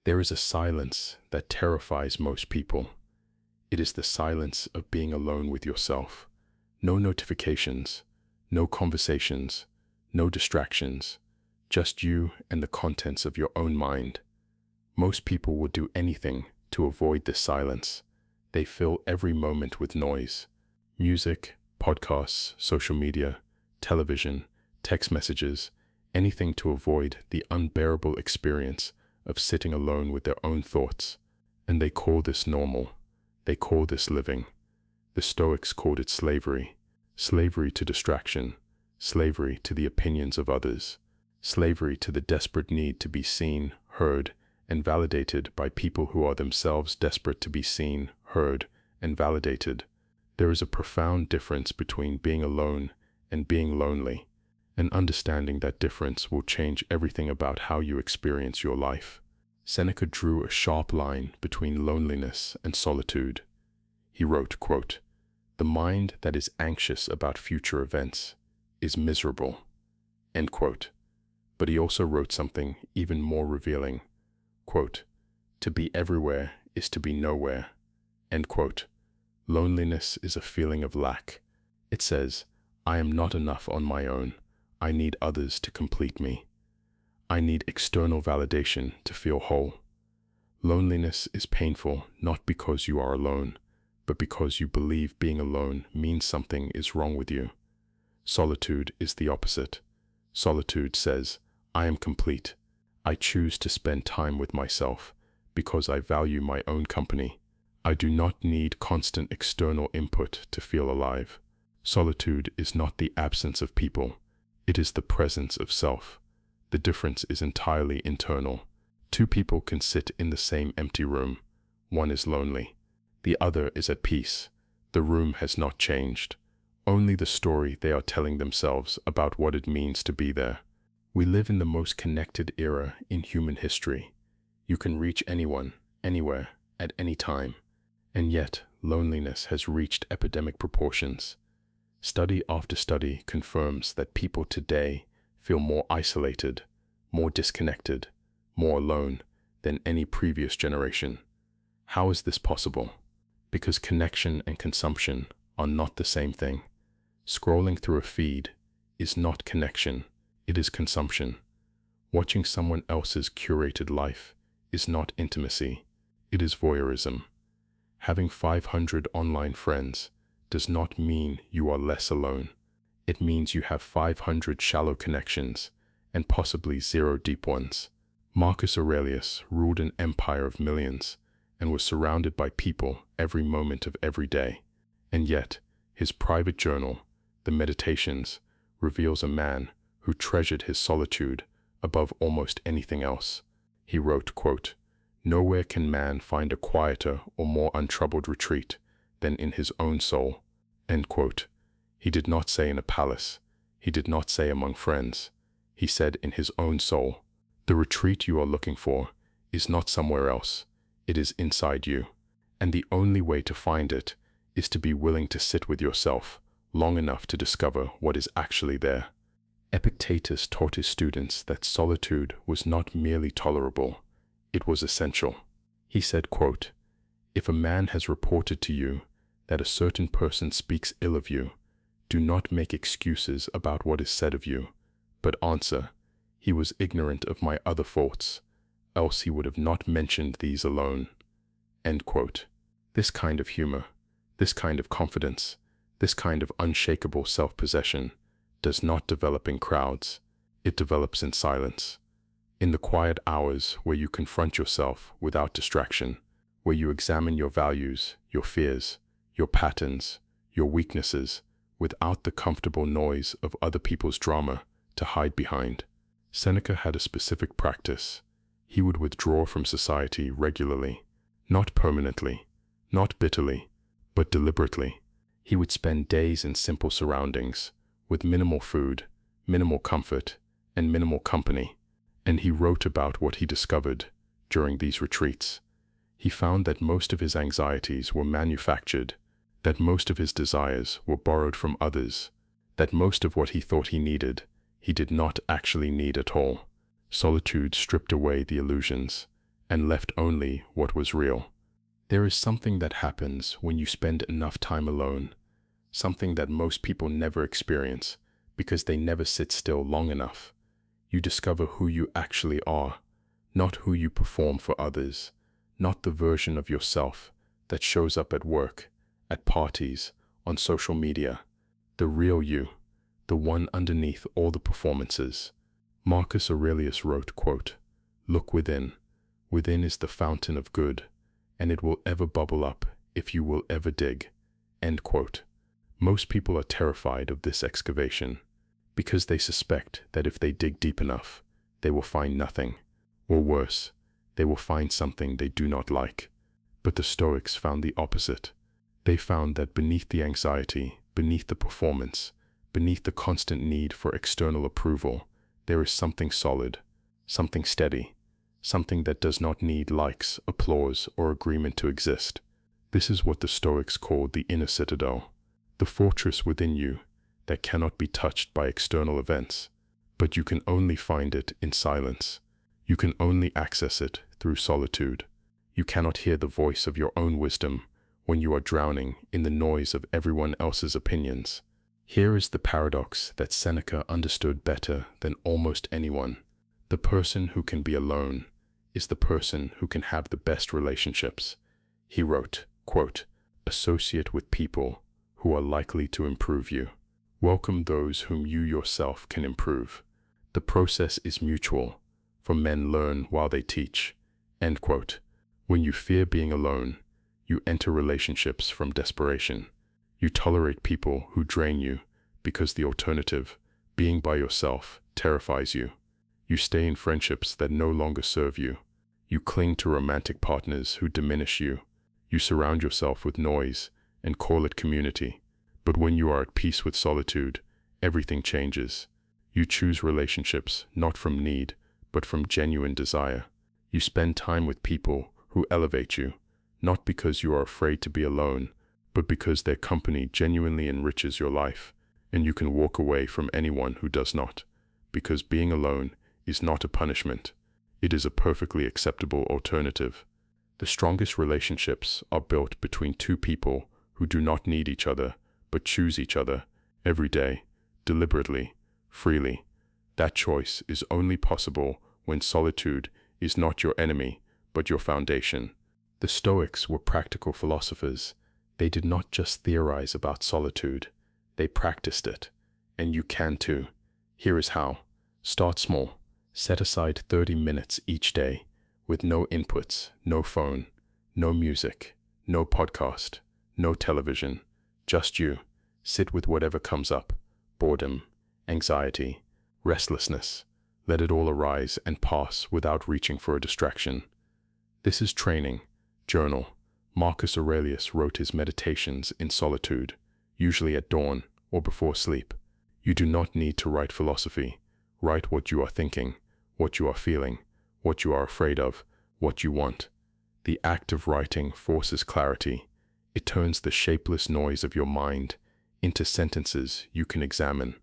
There is a silence that terrifies most people. It is the silence of being alone with yourself. No notifications, no conversations, no distractions, just you and the contents of your own mind. Most people will do anything to avoid this silence. They fill every moment with noise. Music, podcasts, social media, television, text messages, anything to avoid the unbearable experience of sitting alone with their own thoughts. And they call this normal. They call this living. The Stoics called it slavery. Slavery to distraction. Slavery to the opinions of others. Slavery to the desperate need to be seen, heard, and validated by people who are themselves desperate to be seen, heard, and validated. There is a profound difference between being alone and being lonely, and understanding that difference will change everything about how you experience your life. Seneca drew a sharp line between loneliness and solitude. He wrote, quote, "The mind that is anxious about future events is miserable," end quote. But he also wrote something even more revealing, quote, "To be everywhere is to be nowhere," end quote. Loneliness is a feeling of lack. It says, I am not enough on my own. I need others to complete me. I need external validation to feel whole. Loneliness is painful not because you are alone, but because you believe being alone means something is wrong with you. Solitude is the opposite. Solitude says, I am complete. I choose to spend time with myself because I value my own company. I do not need constant external input to feel alive. Solitude is not the absence of people. It is the presence of self. The difference is entirely internal. Two people can sit in the same empty room. One is lonely. The other is at peace. The room has not changed. Only the story they are telling themselves about what it means to be there. We live in the most connected era in human history. You can reach anyone, anywhere, at any time. And yet, loneliness has reached epidemic proportions. Study after study confirms that people today feel more isolated, more disconnected, more alone than any previous generation. How is this possible? Because connection and consumption are not the same thing. Scrolling through a feed is not connection, it is consumption. Watching someone else's curated life is not intimacy, it is voyeurism. Having 500 online friends does not mean you are less alone. It means you have 500 shallow connections and possibly 0 deep ones. Marcus Aurelius ruled an empire of millions and was surrounded by people every moment of every day. And yet, his private journal, the Meditations, reveals a man who treasured his solitude above almost anything else. He wrote, quote, "Nowhere can man find a quieter or more untroubled retreat than in his own soul," end quote. He did not say in a palace. He did not say among friends. He said in his own soul. The retreat you are looking for is not somewhere else. It is inside you. And the only way to find it is to be willing to sit with yourself long enough to discover what is actually there. Epictetus taught his students that solitude was not merely tolerable, it was essential. He said, quote, "If a man has reported to you that a certain person speaks ill of you, do not make excuses about what is said of you, but answer, he was ignorant of my other faults, else he would have not mentioned these alone," end quote. This kind of humor, this kind of confidence, this kind of unshakable self-possession does not develop in crowds, it develops in silence. In the quiet hours where you confront yourself without distraction, where you examine your values, your fears, your patterns, your weaknesses, without the comfortable noise of other people's drama to hide behind. Seneca had a specific practice. He would withdraw from society regularly, not permanently, not bitterly, but deliberately. He would spend days in simple surroundings, with minimal food, minimal comfort, and minimal company. And he wrote about what he discovered during these retreats. He found that most of his anxieties were manufactured, that most of his desires were borrowed from others, that most of what he thought he needed, he did not actually need at all. Solitude stripped away the illusions, and left only what was real. There is something that happens when you spend enough time alone, something that most people never experience because they never sit still long enough. You discover who you actually are, not who you perform for others, not the version of yourself that shows up at work, at parties, on social media. The real you, the one underneath all the performances. Marcus Aurelius wrote, quote, "Look within. Within is the fountain of good, and it will ever bubble up if you will ever dig." End quote. Most people are terrified of this excavation because they suspect that if they dig deep enough, they will find nothing, or worse, they will find something they do not like. But the Stoics found the opposite. They found that beneath the anxiety, beneath the performance, beneath the constant need for external approval, there is something solid, something steady, something that does not need likes, applause, or agreement to exist. This is what the Stoics called the inner citadel, the fortress within you that cannot be touched by external events, but you can only find it in silence. You can only access it through solitude. You cannot hear the voice of your own wisdom when you are drowning in the noise of everyone else's opinions. Here is the paradox that Seneca understood better than almost anyone. The person who can be alone is the person who can have the best relationships. He wrote, quote, "Associate with people who are likely to improve you. Welcome those whom you yourself can improve. The process is mutual, for men learn while they teach." End quote. When you fear being alone, you enter relationships from desperation. You tolerate people who drain you because the alternative, being by yourself, terrifies you. You stay in friendships that no longer serve you. You cling to romantic partners who diminish you. You surround yourself with noise and call it community. But when you are at peace with solitude, everything changes. You choose relationships not from need, but from genuine desire. You spend time with people who elevate you, not because you are afraid to be alone, but because their company genuinely enriches your life, and you can walk away from anyone who does not, because being alone is not a punishment. It is a perfectly acceptable alternative. The strongest relationships are built between two people who do not need each other, but choose each other every day, deliberately, freely. That choice is only possible when solitude is not your enemy, but your foundation. The Stoics were practical philosophers. They did not just theorize about solitude, they practiced it. And you can too. Here is how. Start small. Set aside 30 minutes each day, with no inputs, no phone, no music, no podcast, no television, just you. Sit with whatever comes up, boredom, anxiety, restlessness. Let it all arise and pass without reaching for a distraction. This is training. Journal. Marcus Aurelius wrote his meditations in solitude, usually at dawn or before sleep. You do not need to write philosophy. Write what you are thinking, what you are feeling, what you are afraid of, what you want. The act of writing forces clarity. It turns the shapeless noise of your mind into sentences you can examine.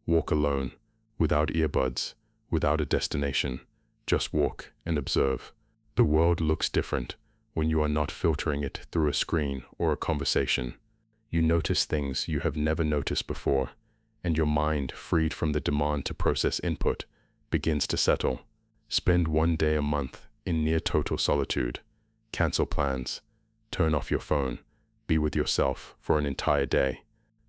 Walk alone, without earbuds, without a destination. Just walk and observe. The world looks different when you are not filtering it through a screen or a conversation. You notice things you have never noticed before, and your mind, freed from the demand to process input, begins to settle. Spend one day a month in near total solitude. Cancel plans. Turn off your phone. Be with yourself for an entire day.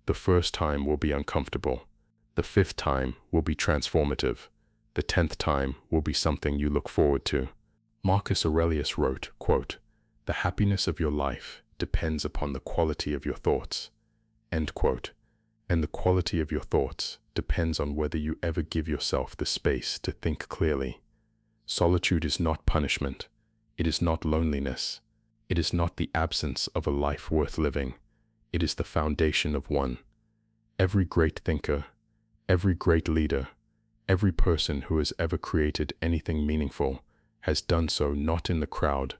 The first time will be uncomfortable. The 5th time will be transformative. The 10th time will be something you look forward to. Marcus Aurelius wrote, quote, "The happiness of your life depends upon the quality of your thoughts." End quote. And the quality of your thoughts depends on whether you ever give yourself the space to think clearly. Solitude is not punishment. It is not loneliness. It is not the absence of a life worth living. It is the foundation of one. Every great thinker, every great leader, every person who has ever created anything meaningful has done so not in the crowd,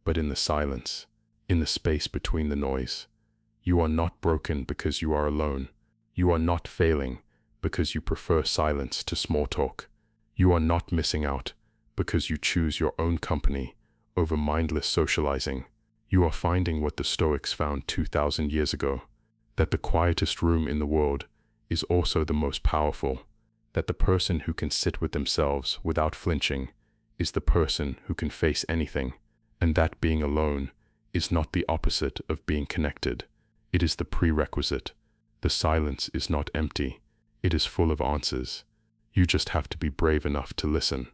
but in the silence, in the space between the noise. You are not broken because you are alone. You are not failing because you prefer silence to small talk. You are not missing out because you choose your own company over mindless socializing, you are finding what the Stoics found 2,000 years ago, that the quietest room in the world is also the most powerful, that the person who can sit with themselves without flinching is the person who can face anything, and that being alone is not the opposite of being connected. It is the prerequisite. The silence is not empty. It is full of answers. You just have to be brave enough to listen.